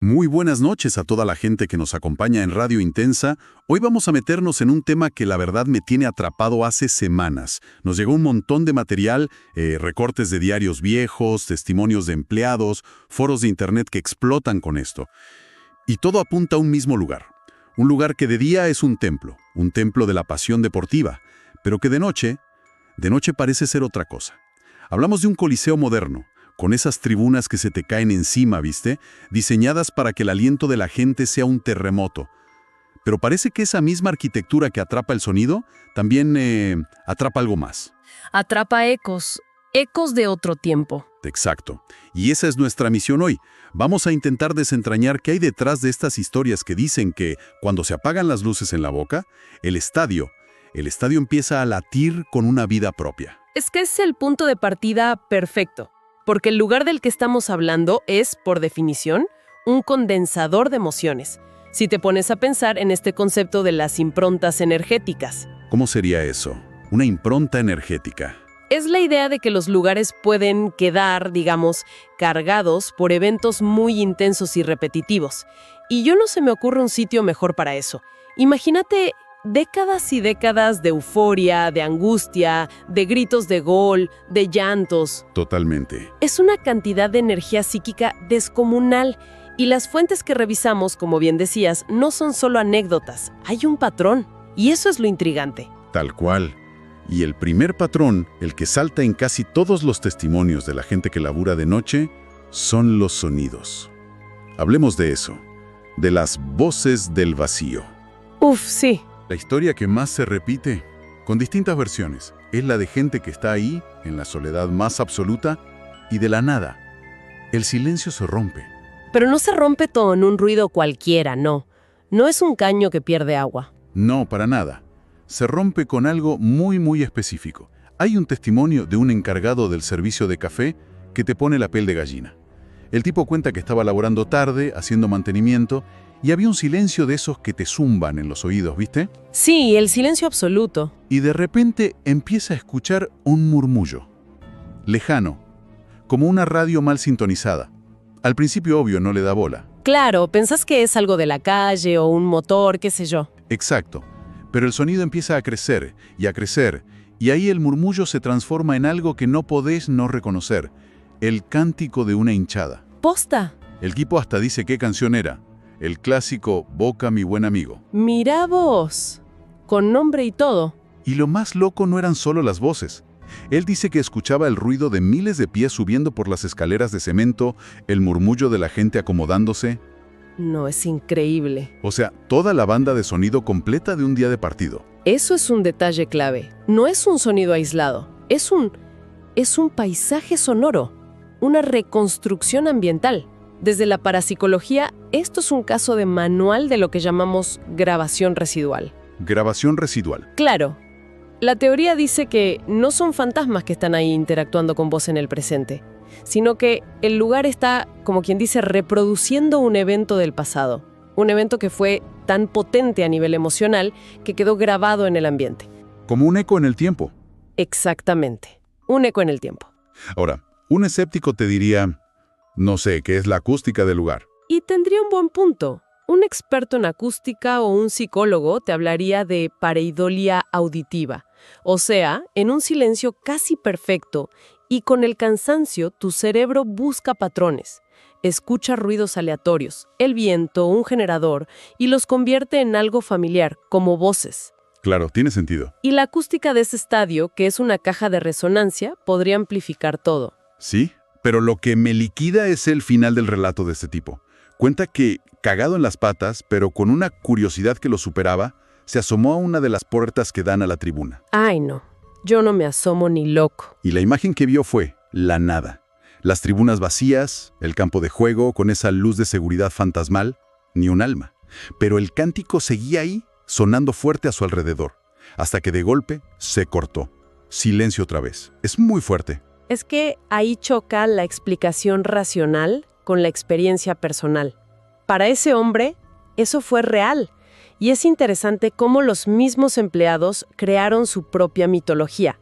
Muy buenas noches a toda la gente que nos acompaña en Radio Intensa. Hoy vamos a meternos en un tema que la verdad me tiene atrapado hace semanas. Nos llegó un montón de material, recortes de diarios viejos, testimonios de empleados, foros de internet que explotan con esto. Y todo apunta a un mismo lugar. Un lugar que de día es un templo de la pasión deportiva, pero que de noche parece ser otra cosa. Hablamos de un coliseo moderno, con esas tribunas que se te caen encima, ¿viste? Diseñadas para que el aliento de la gente sea un terremoto. Pero parece que esa misma arquitectura que atrapa el sonido, también atrapa algo más. Atrapa ecos de otro tiempo. Exacto. Y esa es nuestra misión hoy. Vamos a intentar desentrañar qué hay detrás de estas historias que dicen que, cuando se apagan las luces en la boca, el estadio empieza a latir con una vida propia. Es que es el punto de partida perfecto, porque el lugar del que estamos hablando es, por definición, un condensador de emociones. Si te pones a pensar en este concepto de las improntas energéticas. ¿Cómo sería eso? Una impronta energética. Es la idea de que los lugares pueden quedar, digamos, cargados por eventos muy intensos y repetitivos. Y yo no se me ocurre un sitio mejor para eso. Imagínate décadas y décadas de euforia, de angustia, de gritos de gol, de llantos. Totalmente. Es una cantidad de energía psíquica descomunal. Y las fuentes que revisamos, como bien decías, no son solo anécdotas. Hay un patrón. Y eso es lo intrigante. Tal cual. Y el primer patrón, el que salta en casi todos los testimonios de la gente que labura de noche, son los sonidos. Hablemos de eso, de las voces del vacío. Uf, sí. La historia que más se repite, con distintas versiones, es la de gente que está ahí, en la soledad más absoluta, y de la nada, el silencio se rompe. Pero no se rompe todo en un ruido cualquiera, no. No es un caño que pierde agua. No, para nada. Se rompe con algo muy específico. Hay un testimonio de un encargado del servicio de café que te pone la piel de gallina. El tipo cuenta que estaba laborando tarde, haciendo mantenimiento, y había un silencio de esos que te zumban en los oídos, ¿viste? Sí, el silencio absoluto. Y de repente empieza a escuchar un murmullo. Lejano, como una radio mal sintonizada. Al principio, obvio, no le da bola. Claro, pensás que es algo de la calle o un motor, qué sé yo. Exacto. Pero el sonido empieza a crecer, y ahí el murmullo se transforma en algo que no podés no reconocer, el cántico de una hinchada. ¿Posta? El tipo hasta dice qué canción era, el clásico Boca mi buen amigo. Mirá vos, con nombre y todo. Y lo más loco no eran solo las voces. Él dice que escuchaba el ruido de miles de pies subiendo por las escaleras de cemento, el murmullo de la gente acomodándose. No, es increíble. O sea, toda la banda de sonido completa de un día de partido. Eso es un detalle clave. No es un sonido aislado. Es un paisaje sonoro. Una reconstrucción ambiental. Desde la parapsicología, esto es un caso de manual de lo que llamamos grabación residual. Grabación residual. Claro. La teoría dice que no son fantasmas que están ahí interactuando con vos en el presente, sino que el lugar está, como quien dice, reproduciendo un evento del pasado. Un evento que fue tan potente a nivel emocional que quedó grabado en el ambiente. Como un eco en el tiempo. Exactamente. Un eco en el tiempo. Ahora, un escéptico te diría, no sé, ¿qué es la acústica del lugar? Y tendría un buen punto. Un experto en acústica o un psicólogo te hablaría de pareidolia auditiva. O sea, en un silencio casi perfecto y con el cansancio, tu cerebro busca patrones. Escucha ruidos aleatorios, el viento, un generador, y los convierte en algo familiar, como voces. Claro, tiene sentido. Y la acústica de ese estadio, que es una caja de resonancia, podría amplificar todo. Sí, pero lo que me liquida es el final del relato de este tipo. Cuenta que, cagado en las patas, pero con una curiosidad que lo superaba, se asomó a una de las puertas que dan a la tribuna. Ay, no. Yo no me asomo ni loco. Y la imagen que vio fue la nada. Las tribunas vacías, el campo de juego con esa luz de seguridad fantasmal, ni un alma. Pero el cántico seguía ahí, sonando fuerte a su alrededor, hasta que de golpe se cortó. Silencio otra vez. Es muy fuerte. Es que ahí choca la explicación racional con la experiencia personal. Para ese hombre, eso fue real. Y es interesante cómo los mismos empleados crearon su propia mitología.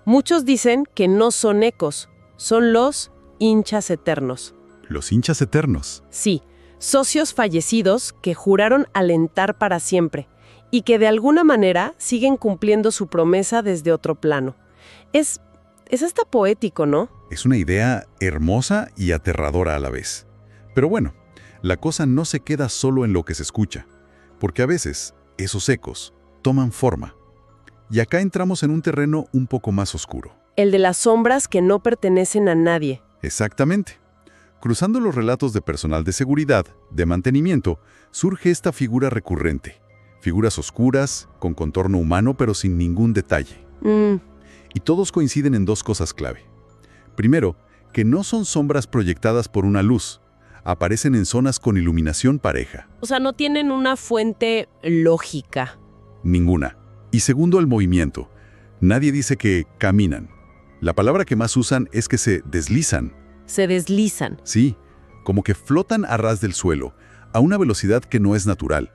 Muchos dicen que no son ecos, son los hinchas eternos. Los hinchas eternos. Sí, Socios fallecidos que juraron alentar para siempre y que de alguna manera siguen cumpliendo su promesa desde otro plano. Es hasta poético, ¿no? Es una idea hermosa y aterradora a la vez. Pero bueno, la cosa no se queda solo en lo que se escucha, porque a veces esos ecos toman forma. Y acá entramos en un terreno un poco más oscuro. El de las sombras que no pertenecen a nadie. Exactamente. Cruzando los relatos de personal de seguridad, de mantenimiento, surge esta figura recurrente. Figuras oscuras, con contorno humano pero sin ningún detalle. Y todos coinciden en dos cosas clave. Primero, que no son sombras proyectadas por una luz. Aparecen en zonas con iluminación pareja. O sea, no tienen una fuente lógica. Ninguna. Y segundo, el movimiento. Nadie dice que caminan. La palabra que más usan es que se deslizan. Se deslizan. Sí, como que flotan a ras del suelo, a una velocidad que no es natural.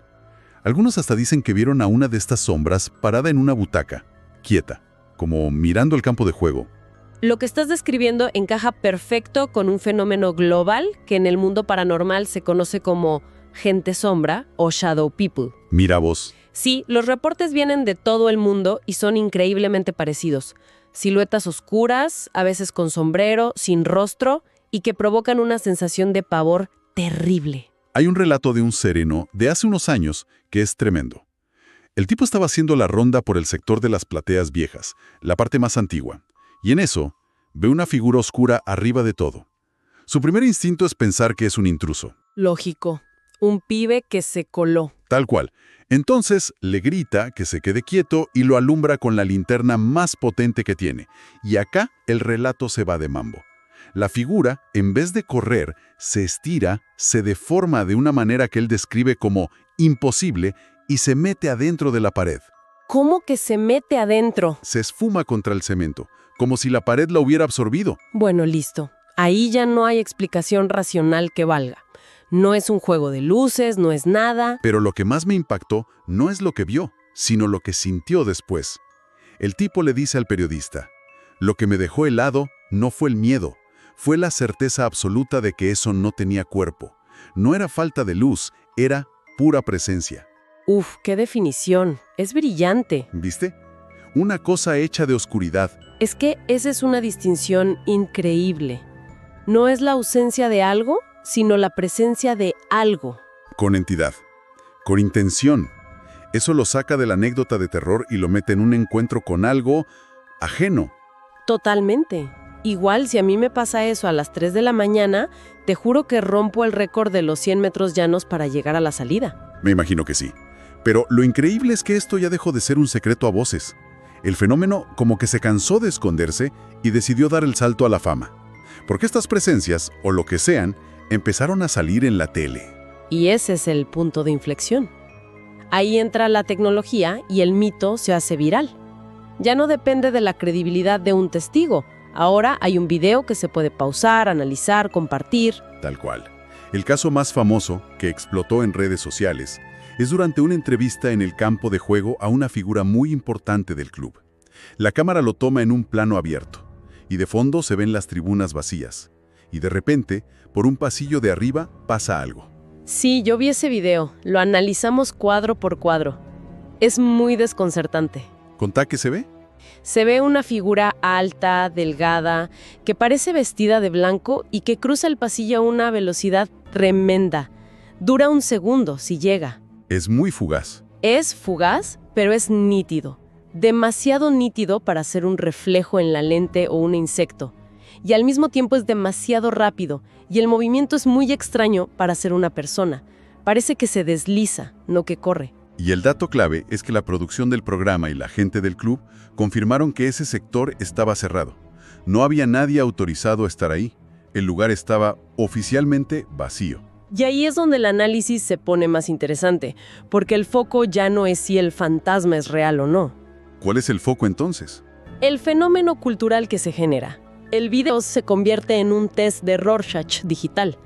Algunos hasta dicen que vieron a una de estas sombras parada en una butaca, quieta, como mirando el campo de juego. Lo que estás describiendo encaja perfecto con un fenómeno global que en el mundo paranormal se conoce como gente sombra o shadow people. Mira vos. Sí, los reportes vienen de todo el mundo y son increíblemente parecidos. Siluetas oscuras, a veces con sombrero, sin rostro, y que provocan una sensación de pavor terrible. Hay un relato de un sereno de hace unos años que es tremendo. El tipo estaba haciendo la ronda por el sector de las plateas viejas, la parte más antigua, y en eso ve una figura oscura arriba de todo. Su primer instinto es pensar que es un intruso. Lógico. Un pibe que se coló. Tal cual. Entonces le grita que se quede quieto y lo alumbra con la linterna más potente que tiene. Y acá el relato se va de mambo. La figura, en vez de correr, se estira, se deforma de una manera que él describe como imposible y se mete adentro de la pared. ¿Cómo que se mete adentro? Se esfuma contra el cemento, como si la pared la hubiera absorbido. Bueno, listo. Ahí ya no hay explicación racional que valga. No es un juego de luces, no es nada. Pero lo que más me impactó no es lo que vio, sino lo que sintió después. El tipo le dice al periodista, lo que me dejó helado no fue el miedo, fue la certeza absoluta de que eso no tenía cuerpo. No era falta de luz, era pura presencia. Uf, qué definición. Es brillante. ¿Viste? Una cosa hecha de oscuridad. Es que esa es una distinción increíble. No es la ausencia de algo, sino la presencia de algo. Con entidad, con intención. Eso lo saca de la anécdota de terror y lo mete en un encuentro con algo ajeno. Totalmente. Igual si a mí me pasa eso a las 3 de la mañana, te juro que rompo el récord de los 100 metros llanos para llegar a la salida. Me imagino que sí. Pero lo increíble es que esto ya dejó de ser un secreto a voces. El fenómeno como que se cansó de esconderse y decidió dar el salto a la fama. Porque estas presencias, o lo que sean, empezaron a salir en la tele. Y ese es el punto de inflexión. Ahí entra la tecnología y el mito se hace viral. Ya no depende de la credibilidad de un testigo. Ahora hay un video que se puede pausar, analizar, compartir. Tal cual. El caso más famoso, que explotó en redes sociales, es durante una entrevista en el campo de juego a una figura muy importante del club. La cámara lo toma en un plano abierto, y de fondo se ven las tribunas vacías. Y de repente, por un pasillo de arriba, pasa algo. Sí, yo vi ese video. Lo analizamos cuadro por cuadro. Es muy desconcertante. ¿Contá qué se ve? Se ve una figura alta, delgada, que parece vestida de blanco y que cruza el pasillo a una velocidad tremenda. Dura un segundo, si llega. Es muy fugaz. Es fugaz, pero es nítido. Demasiado nítido para ser un reflejo en la lente o un insecto. Y al mismo tiempo es demasiado rápido, y el movimiento es muy extraño para ser una persona. Parece que se desliza, no que corre. Y el dato clave es que la producción del programa y la gente del club confirmaron que ese sector estaba cerrado. No había nadie autorizado a estar ahí. El lugar estaba oficialmente vacío. Y ahí es donde el análisis se pone más interesante, porque el foco ya no es si el fantasma es real o no. ¿Cuál es el foco entonces? El fenómeno cultural que se genera. El video se convierte en un test de Rorschach digital.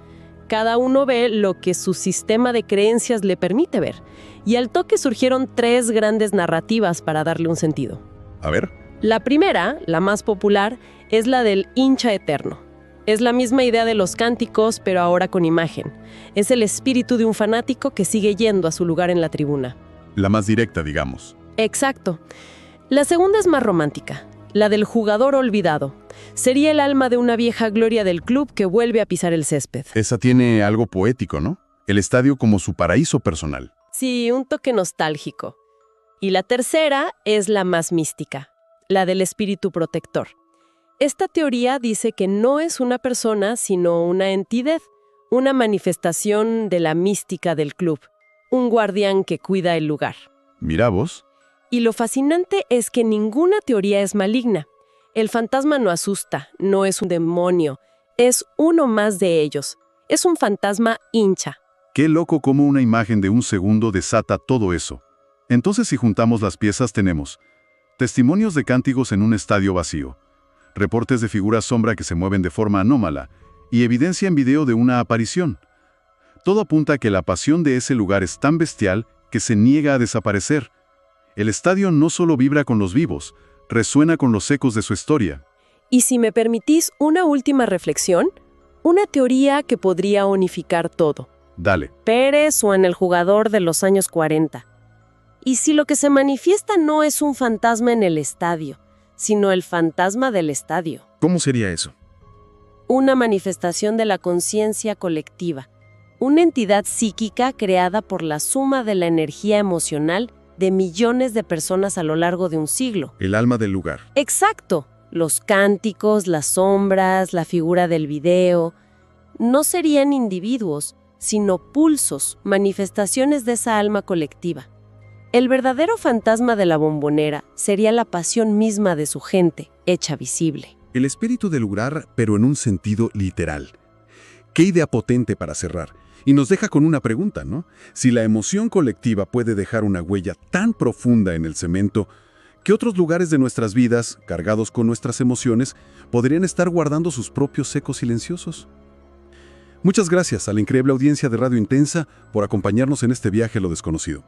Cada uno ve lo que su sistema de creencias le permite ver. Y al toque surgieron 3 grandes narrativas para darle un sentido. A ver. La primera, la más popular, es la del hincha eterno. Es la misma idea de los cánticos, pero ahora con imagen. Es el espíritu de un fanático que sigue yendo a su lugar en la tribuna. La más directa, digamos. Exacto. La segunda es más romántica, la del jugador olvidado. Sería el alma de una vieja gloria del club que vuelve a pisar el césped. Esa tiene algo poético, ¿no? El estadio como su paraíso personal. Sí, un toque nostálgico. Y la tercera es la más mística, la del espíritu protector. Esta teoría dice que no es una persona, sino una entidad, una manifestación de la mística del club, un guardián que cuida el lugar. Mira vos. Y lo fascinante es que ninguna teoría es maligna. El fantasma no asusta, no es un demonio, es uno más de ellos. Es un fantasma hincha. Qué loco cómo una imagen de un segundo desata todo eso. Entonces, si juntamos las piezas, tenemos testimonios de cánticos en un estadio vacío, reportes de figuras sombra que se mueven de forma anómala y evidencia en video de una aparición. Todo apunta a que la pasión de ese lugar es tan bestial que se niega a desaparecer. El estadio no solo vibra con los vivos, resuena con los ecos de su historia. Y si me permitís una última reflexión, una teoría que podría unificar todo. Dale. Pérez o en el jugador de los años 40. ¿Y si lo que se manifiesta no es un fantasma en el estadio, sino el fantasma del estadio? ¿Cómo sería eso? Una manifestación de la conciencia colectiva, una entidad psíquica creada por la suma de la energía emocional de millones de personas a lo largo de un siglo. El alma del lugar. Exacto. Los cánticos, las sombras, la figura del video, no serían individuos, sino pulsos, manifestaciones de esa alma colectiva. El verdadero fantasma de la Bombonera sería la pasión misma de su gente, hecha visible. El espíritu del lugar, pero en un sentido literal. Qué idea potente para cerrar. Y nos deja con una pregunta, ¿no? Si la emoción colectiva puede dejar una huella tan profunda en el cemento, ¿qué otros lugares de nuestras vidas, cargados con nuestras emociones, podrían estar guardando sus propios ecos silenciosos? Muchas gracias a la increíble audiencia de Radio Intensa por acompañarnos en este viaje a lo desconocido.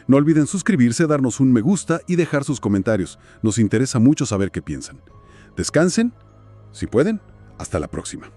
No olviden suscribirse, darnos un me gusta y dejar sus comentarios. Nos interesa mucho saber qué piensan. Descansen, si pueden, hasta la próxima.